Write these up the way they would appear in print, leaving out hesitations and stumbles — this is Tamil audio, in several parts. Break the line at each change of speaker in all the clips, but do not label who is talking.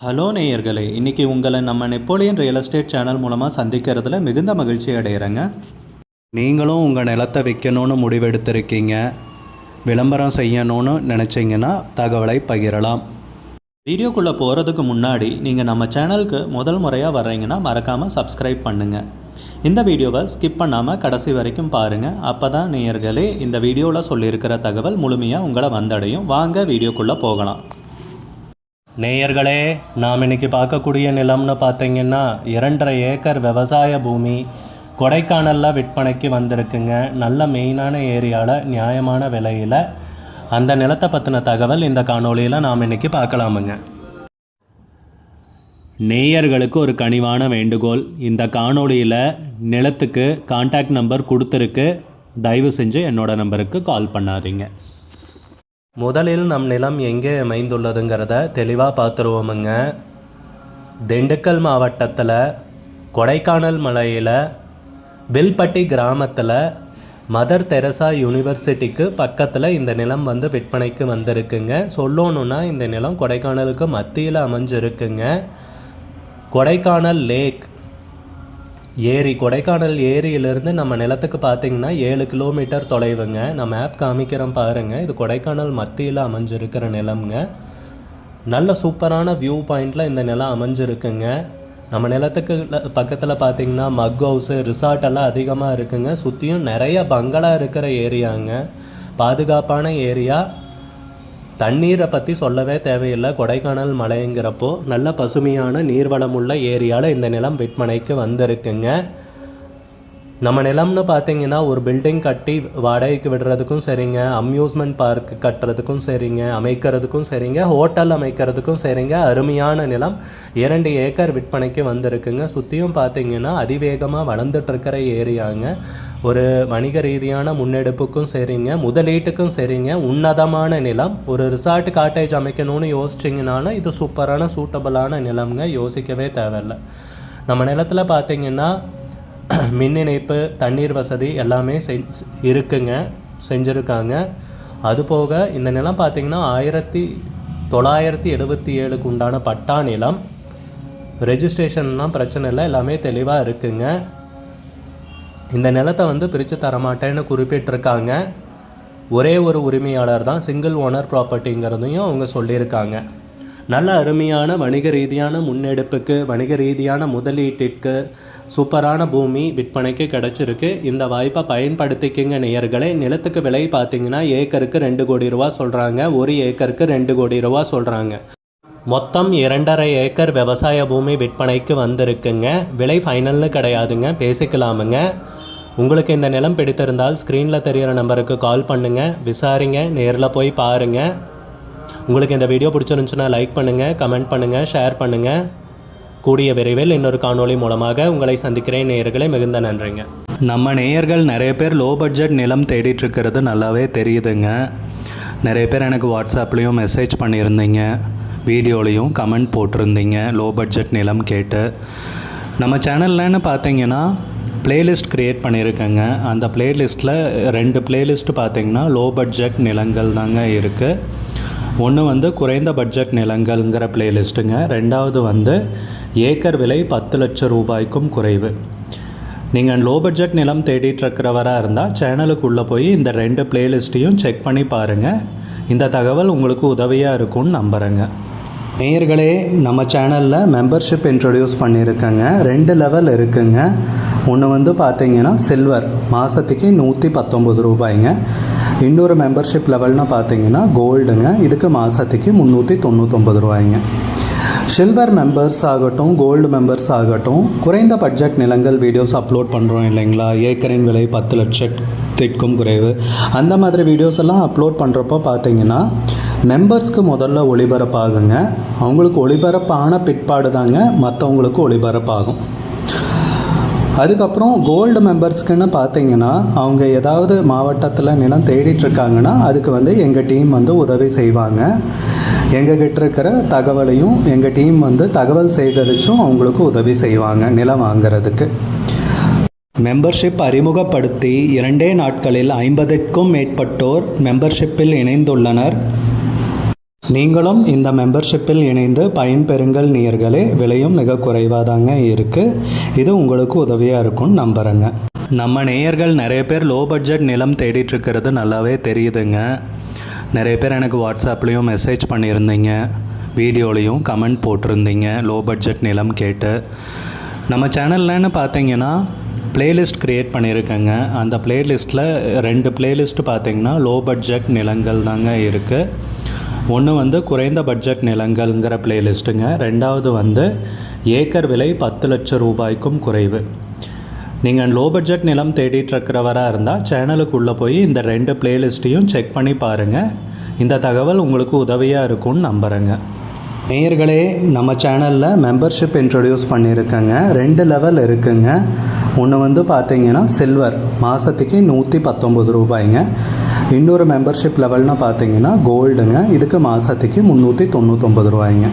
ஹலோ நேயர்களே, இன்றைக்கி உங்களை நம்ம நெப்போலியன் ரியல் எஸ்டேட் சேனல் மூலமாக சந்திக்கிறதுல மிகுந்த மகிழ்ச்சி அடைகிறேங்க. நீங்களும் உங்கள் நிலத்தை விற்கணும்னு முடிவெடுத்திருக்கீங்க, விளம்பரம் செய்யணும்னு நினச்சிங்கன்னா தகவலை பகிரலாம். வீடியோக்குள்ளே போகிறதுக்கு முன்னாடி நீங்கள் நம்ம சேனலுக்கு முதல் முறையாக வர்றீங்கன்னா மறக்காமல் சப்ஸ்கிரைப் பண்ணுங்கள். இந்த வீடியோவை ஸ்கிப் பண்ணாமல் கடைசி வரைக்கும் பாருங்கள். அப்போ தான் நேயர்களே இந்த வீடியோவில் சொல்லியிருக்கிற தகவல் முழுமையாக உங்களை வந்தடையும். வாங்க வீடியோக்குள்ளே போகலாம். நேயர்களே, நாம் இன்றைக்கி பார்க்கக்கூடிய நிலம்னு பார்த்தீங்கன்னா 2.5 ஏக்கர் விவசாய பூமி கொடைக்கானலில் விற்பனைக்கு வந்திருக்குங்க. நல்ல மெயினான ஏரியாவில் நியாயமான விலையில் அந்த நிலத்தை பற்றின தகவல் இந்த காணொலியில் நாம் இன்றைக்கி பார்க்கலாமுங்க. நேயர்களுக்கு ஒரு கனிவான வேண்டுகோள், இந்த காணொலியில் நிலத்துக்கு கான்டாக்ட் நம்பர் கொடுத்துருக்கு, தயவு செஞ்சு என்னோடய நம்பருக்கு கால் பண்ணாதீங்க. முதலில் நம் நிலம் எங்கே அமைந்துள்ளதுங்கிறத தெளிவாக பார்த்துருவோமுங்க. திண்டுக்கல் மாவட்டத்தில் கொடைக்கானல் மலையில் வில்பட்டி கிராமத்தில் மதர் தெரசா யூனிவர்சிட்டிக்கு பக்கத்தில் இந்த நிலம் விற்பனைக்கு வந்திருக்குங்க. சொல்லணுன்னா இந்த நிலம் கொடைக்கானலுக்கு மத்தியில் அமைஞ்சிருக்குங்க. கொடைக்கானல் லேக் ஏரி, கொடைக்கானல் ஏரியிலிருந்து நம்ம நிலத்துக்கு பார்த்திங்கன்னா 7 கிலோமீட்டர் தொலைவுங்க. நான் மேப் காமிக்கிறேன் பாருங்கள். இது கொடைக்கானல் மத்தியில் அமைஞ்சிருக்கிற நிலம்ங்க. நல்ல சூப்பரான வியூ பாயிண்டில் இந்த நிலம் அமைஞ்சிருக்குங்க. நம்ம நிலத்துக்கு பக்கத்தில் பார்த்திங்கன்னா மக் ஹவுஸு, ரிசார்ட் எல்லாம் அதிகமாக இருக்குங்க. சுற்றியும் நிறைய பங்களா இருக்கிற ஏரியாங்க. பாதுகாப்பான ஏரியா. தண்ணீரை பற்றி சொல்லவே தேவையில்லை. கொடைக்கானல் மலைங்கிறப்போ நல்ல பசுமையான நீர்வளமுள்ள ஏரியாவில் இந்த நிலம் விற்பனைக்கு வந்திருக்குங்க. நம்ம நிலம்னு பார்த்தீங்கன்னா ஒரு பில்டிங் கட்டி வாடகைக்கு விடுறதுக்கும் சரிங்க, அம்யூஸ்மெண்ட் பார்க் கட்டுறதுக்கும் சரிங்க, அமைக்கிறதுக்கும் சரிங்க, ஹோட்டல் அமைக்கிறதுக்கும் சரிங்க. அருமையான நிலம் 2 ஏக்கர் விற்பனைக்கு வந்திருக்குங்க. சுற்றியும் பார்த்தீங்கன்னா அதிவேகமாக வளர்ந்துட்டுருக்கிற ஏரியாங்க. ஒரு வணிக ரீதியான முன்னெடுப்புக்கும் சரிங்க, முதலீட்டுக்கும் சரிங்க. உன்னதமான நிலம். ஒரு ரிசார்ட் காட்டேஜ் அமைக்கணும்னு யோசிச்சிங்கனாலும் இது சூப்பரான சூட்டபிளான நிலம்ங்க. யோசிக்கவே தேவையில்லை. நம்ம நிலத்தில் பார்த்தீங்கன்னா மின் இணைப்பு, தண்ணீர் வசதி எல்லாமே இருக்குங்க, செஞ்சுருக்காங்க. அதுபோக இந்த நிலம் பார்த்திங்கன்னா 1977க்கு உண்டான பட்டா நிலம். ரெஜிஸ்ட்ரேஷன்லாம் பிரச்சனை இல்லை, எல்லாமே தெளிவாக இருக்குங்க. இந்த நிலத்தை பிரித்து தரமாட்டேன்னு குறிப்பிட்டிருக்காங்க. ஒரே ஒரு உரிமையாளர் தான், சிங்கிள் ஓனர் ப்ராப்பர்ட்டிங்கிறதையும் அவங்க சொல்லியிருக்காங்க. நல்ல அருமையான வணிக ரீதியான முன்னெடுப்புக்கு, வணிக ரீதியான முதலீட்டிற்கு சூப்பரான பூமி விற்பனைக்கு கிடச்சிருக்கு. இந்த வாய்ப்பை பயன்படுத்திக்கிங்க நேயர்களே. நிலத்துக்கு விலை பார்த்திங்கன்னா ஏக்கருக்கு 2 கோடி ரூபா சொல்கிறாங்க, 1 ஏக்கருக்கு 2 கோடி ரூபா சொல்கிறாங்க. மொத்தம் 2.5 ஏக்கர் விவசாய பூமி விற்பனைக்கு வந்திருக்குங்க. விலை ஃபைனல்னு கிடையாதுங்க, பேசிக்கலாமுங்க. உங்களுக்கு இந்த நிலம் பிடித்திருந்தால் ஸ்க்ரீனில் தெரிகிற நம்பருக்கு கால் பண்ணுங்கள், விசாரிங்க, நேரில் போய் பாருங்கள். உங்களுக்கு இந்த வீடியோ பிடிச்சிருந்துச்சுன்னா லைக் பண்ணுங்கள், கமெண்ட் பண்ணுங்கள், ஷேர் பண்ணுங்கள். கூடிய விரைவில் இன்னொரு காணொளி மூலமாக உங்களை சந்திக்கிறேன் நேயர்களே. மிகுந்த நன்றிங்க. நம்ம நேயர்கள் நிறைய பேர் லோ பட்ஜெட் நிலம் தேடிட்டுருக்கிறது நல்லாவே தெரியுதுங்க. நிறைய பேர் எனக்கு வாட்ஸ்அப்லேயும் மெசேஜ் பண்ணியிருந்தீங்க, வீடியோலையும் கமெண்ட் போட்டிருந்தீங்க லோ பட்ஜெட் நிலம் கேட்டு. நம்ம சேனல்லன்னு பார்த்தீங்கன்னா பிளேலிஸ்ட் க்ரியேட் பண்ணியிருக்கேங்க. அந்த பிளேலிஸ்ட்டில் 2 பிளேலிஸ்ட்டு பார்த்திங்கன்னா லோ பட்ஜெட் நிலங்கள் தாங்க இருக்குது. ஒன்று குறைந்த பட்ஜெட் நிலங்கள்ங்கிற பிளேலிஸ்ட்டுங்க. ரெண்டாவது ஏக்கர் விலை 10 லட்சம் ரூபாய்க்கும் குறைவு. நீங்கள் லோ பட்ஜெட் நிலம் தேடிட்டுருக்கிறவராக இருந்தால் சேனலுக்குள்ளே போய் இந்த 2 பிளேலிஸ்ட்டையும் செக் பண்ணி பாருங்கள். இந்த தகவல் உங்களுக்கு உதவியாக இருக்கும்னு நம்புகிறேங்க. நேயர்களே, நம்ம சேனலில் மெம்பர்ஷிப் இன்ட்ரடியூஸ் பண்ணியிருக்கேங்க. 2 லெவல் இருக்குங்க. ஒன்று பார்த்தீங்கன்னா சில்வர், மாதத்துக்கு 119 ரூபாய்ங்க. இன்னொரு மெம்பர்ஷிப் லெவல்னு பார்த்தீங்கன்னா கோல்டுங்க. இதுக்கு மாதத்துக்கு 399 ரூபாய்ங்க. சில்வர் மெம்பர்ஸ் ஆகட்டும், கோல்டு மெம்பர்ஸ் ஆகட்டும், குறைந்த பட்ஜெட் நிலங்கள் வீடியோஸ் அப்லோட் பண்ணுறோம் இல்லைங்களா, ஏக்கரின் விலை 10 லட்சத்திற்கும் குறைவு, அந்த மாதிரி வீடியோஸ் எல்லாம் அப்லோட் பண்ணுறப்போ பார்த்தீங்கன்னா மெம்பர்ஸ்க்கு முதல்ல ஒளிபரப்பாகுங்க. அவங்களுக்கு ஒளிபரப்பான பிற்பாடு தாங்க மற்றவங்களுக்கு ஒளிபரப்பாகும். அதுக்கப்புறம் கோல்டு மெம்பர்ஸ்க்குன்னு பார்த்தீங்கன்னா அவங்க ஏதாவது மாவட்டத்தில் நிலம் தேடிட்டுருக்காங்கன்னா அதுக்கு எங்கள் டீம் உதவி செய்வாங்க. எங்ககிட்ட இருக்கிற தகவலையும் எங்கள் டீம் தகவல் சேகரித்தும் அவங்களுக்கு உதவி செய்வாங்க நிலம் வாங்கிறதுக்கு. மெம்பர்ஷிப் அறிமுகப்படுத்தி 2 நாட்களில் 50க்கும் மேற்பட்டோர் மெம்பர்ஷிப்பில் இணைந்துள்ளனர். நீங்களும் இந்த மெம்பர்ஷிப்பில் இணைந்து பயன்பெறுங்கள் நேயர்களே. விலையும் மிக குறைவாக தாங்க இருக்குது. இது உங்களுக்கு உதவியாக இருக்கும்னு நம்புகிறேங்க. நம்ம நேயர்கள் நிறைய பேர் லோ பட்ஜெட் நிலம் தேடிட்டு இருக்கிறது நல்லாவே தெரியுதுங்க. நிறைய பேர் எனக்கு வாட்ஸ்அப்லேயும் மெசேஜ் பண்ணியிருந்தீங்க, வீடியோலையும் கமெண்ட் போட்டிருந்தீங்க லோ பட்ஜெட் நிலம் கேட்டு. நம்ம சேனல்லன்னு பார்த்தீங்கன்னா பிளேலிஸ்ட் க்ரியேட் பண்ணியிருக்கேங்க. அந்த பிளேலிஸ்ட்டில் 2 பிளேலிஸ்ட்டு பார்த்தீங்கன்னா லோ பட்ஜெட் நிலங்கள் தாங்க இருக்குது. ஒன்று வந்து குறைந்த பட்ஜெட் நிலங்கள்ங்கிற பிளேலிஸ்ட்டுங்க. ரெண்டாவது வந்து ஏக்கர் விலை 10 லட்சம் ரூபாய்க்கும் குறைவு. நீங்கள் லோ பட்ஜெட் நிலம் தேடிட்டு இருக்கிறவராக இருந்தால் சேனலுக்குள்ளே போய் இந்த 2 பிளேலிஸ்ட்டையும் செக் பண்ணி பாருங்கள். இந்த தகவல் உங்களுக்கு உதவியாக இருக்கும்னு நம்புகிறேங்க. நேயர்களே, நம்ம சேனலில் மெம்பர்ஷிப் இன்ட்ரடியூஸ் பண்ணியிருக்கேங்க. 2 லெவல் இருக்குங்க. ஒன்று வந்து பார்த்தீங்கன்னா சில்வர், மாதத்துக்கு 119 ரூபாய்ங்க. இன்னொரு மெம்பர்ஷிப் லெவல்னு பார்த்தீங்கன்னா கோல்டுங்க, இதுக்கு மாதத்துக்கு 399 ரூபாய்ங்க.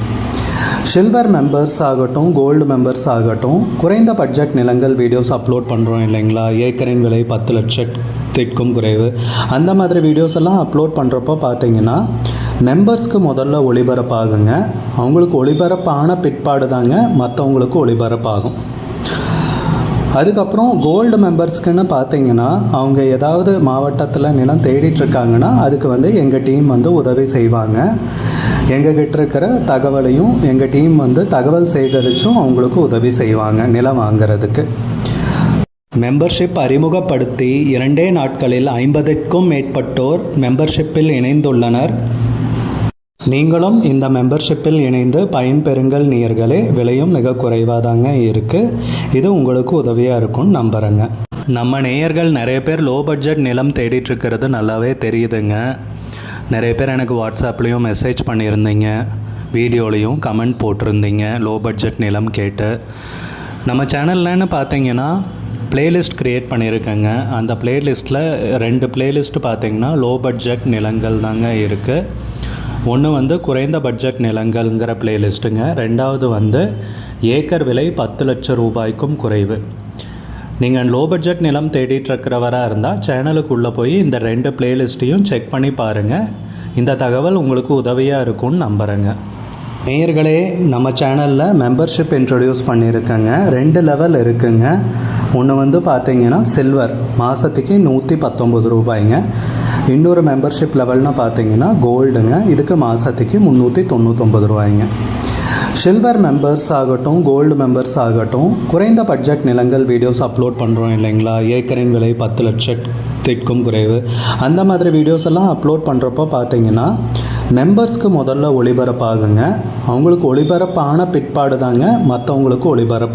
சில்வர் மெம்பர்ஸ் ஆகட்டும், கோல்டு மெம்பர்ஸ் ஆகட்டும், குறைந்த பட்ஜெட் நிலங்கள் வீடியோஸ் அப்லோட் பண்ணுறோம் இல்லைங்களா, ஏக்கரின் விலை 10 லட்சத்திற்கும் குறைவு, அந்த மாதிரி வீடியோஸ் எல்லாம் அப்லோட் பண்ணுறப்போ பார்த்தீங்கன்னா மெம்பர்ஸ்க்கு முதல்ல ஒளிபரப்பாகுங்க. அவங்களுக்கு ஒளிபரப்பான பிற்பாடு தாங்க மற்றவங்களுக்கு ஒளிபரப்பாகும். அதுக்கப்புறம் கோல்டு மெம்பர்ஸ்க்குன்னு பார்த்தீங்கன்னா அவங்க ஏதாவது மாவட்டத்தில் நிலம் தேடிட்டுருக்காங்கன்னா அதுக்கு வந்து எங்கள் டீம் வந்து உதவி செய்வாங்க. எங்ககிட்ட இருக்கிற தகவலையும் எங்கள் டீம் வந்து தகவல் சேகரித்தும் அவங்களுக்கு உதவி செய்வாங்க நிலம் வாங்கிறதுக்கு. மெம்பர்ஷிப் அறிமுகப்படுத்தி 2 நாட்களில் 50க்கும் மேற்பட்டோர் மெம்பர்ஷிப்பில் இணைந்துள்ளனர். நீங்களும் இந்த மெம்பர்ஷிப்பில் இணைந்து பயன்பெறுங்கள் நேயர்களே. விலையும் மிக குறைவாக தாங்க இருக்குது. இது உங்களுக்கு உதவியாக இருக்கும்னு நம்புகிறேங்க. நம்ம நேயர்கள் நிறைய பேர் லோ பட்ஜெட் நிலம் தேடிட்டு இருக்கிறது நல்லாவே தெரியுதுங்க. நிறைய பேர் எனக்கு வாட்ஸ்அப்லேயும் மெசேஜ் பண்ணியிருந்தீங்க, வீடியோலையும் கமெண்ட் போட்டிருந்தீங்க லோ பட்ஜெட் நிலம் கேட்டு. நம்ம சேனல்லன்னு பார்த்தீங்கன்னா பிளேலிஸ்ட் க்ரியேட் பண்ணியிருக்கேங்க. அந்த பிளேலிஸ்ட்டில் 2 பிளேலிஸ்ட்டு பார்த்தீங்கன்னா லோ பட்ஜெட் நிலங்கள் தாங்க இருக்குது. ஒன்று வந்து குறைந்த பட்ஜெட் நிலங்கள்ங்கிற பிளேலிஸ்ட்டுங்க. ரெண்டாவது வந்து ஏக்கர் விலை 10 லட்சம் ரூபாய்க்கும் குறைவு. நீங்கள் லோ பட்ஜெட் நிலம் தேடிட்டு இருக்கிறவராக இருந்தால் சேனலுக்குள்ளே போய் இந்த 2 பிளேலிஸ்ட்டையும் செக் பண்ணி பாருங்கள். இந்த தகவல் உங்களுக்கு உதவியாக இருக்கும்னு நம்புகிறேங்க. நேயர்களே, நம்ம சேனலில் மெம்பர்ஷிப் இன்ட்ரடியூஸ் பண்ணியிருக்கேங்க. 2 லெவல் இருக்குங்க. ஒன்று வந்து பார்த்தீங்கன்னா சில்வர், மாதத்துக்கு 119 ரூபாய்ங்க. இன்னொரு மெம்பர்ஷிப் லெவல்னு பார்த்தீங்கன்னா கோல்டுங்க, இதுக்கு மாதத்துக்கு 399 ரூபாய்ங்க. சில்வர் மெம்பர்ஸ் ஆகட்டும், கோல்டு மெம்பர்ஸ் ஆகட்டும், குறைந்த பட்ஜெட் நிலங்கள் வீடியோஸ் அப்லோட் பண்ணுறோம் இல்லைங்களா, ஏக்கரின் விலை 10 லட்சத்திற்கும் குறைவு, அந்த மாதிரி வீடியோஸ் எல்லாம் அப்லோட் பண்ணுறப்போ பார்த்தீங்கன்னா மெம்பர்ஸ்க்கு முதல்ல ஒளிபரப்பாகுங்க. அவங்களுக்கு ஒளிபரப்பான பிற்பாடு தாங்க மற்றவங்களுக்கு ஒளிபரப்பு